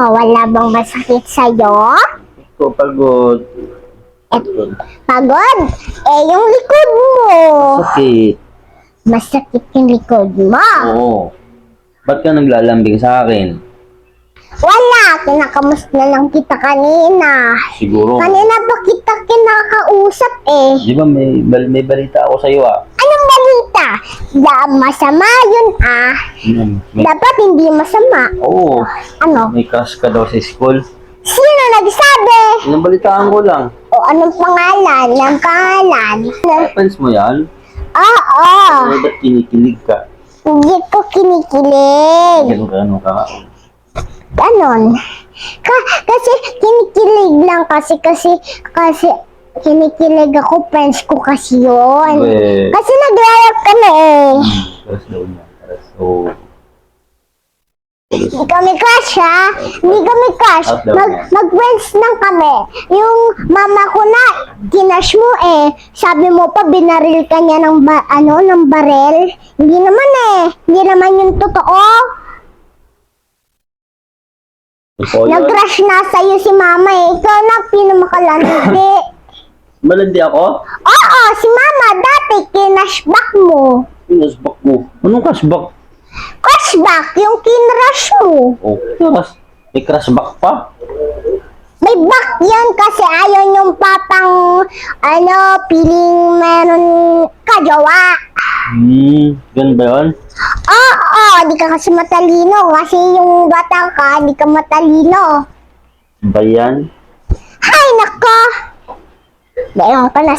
Wala bang masakit sa'yo? Ikaw pagod. Pagod? Yung likod mo. Sakit. Masakit yung likod mo. Oo. Ba't ka naglalambing sa akin? Wala, kinakamusta lang kita kanina. Siguro. Kanina pa kita kinakausap Di ba may balita ako sa'yo ah? Anong balita? Masama yun Dapat hindi masama. Oo. Ano? May crush ka daw sa school. Sino nagsabi? Nabalitaan ko lang. O anong pangalan? Ang pangalan? Friends mo yan? Oo. Ba't kinikilig ka? Hindi ko kinikilig. Ganun ka. Ganon. Kasi kinikilig lang kasi kinikilig ako, friends ko kasi yun. Eh. Kasi nag-live kami Crush daw niya. So, Hindi kami crush Hindi kami crush. Mag-friends lang kami. Yung mama ko na, kinash mo Sabi mo pa, binaril ka niya ng barel. Hindi naman Hindi naman yung totoo. Nag-crush na sa'yo si mama Ikaw na, pinamakalandi. malandi ako? Oo, si mama dati, kinashback mo. Cashback mo. Anong cashback? Cashback, yung kinrush mo. Oh, may cashback pa? May back yan kasi ayaw yung papang, piling meron kajowa. Ganun ba yun? Oo, di ka kasi matalino. Kasi yung bata ka, di ka matalino. Ba yan? Hay, nako! Dayon ka na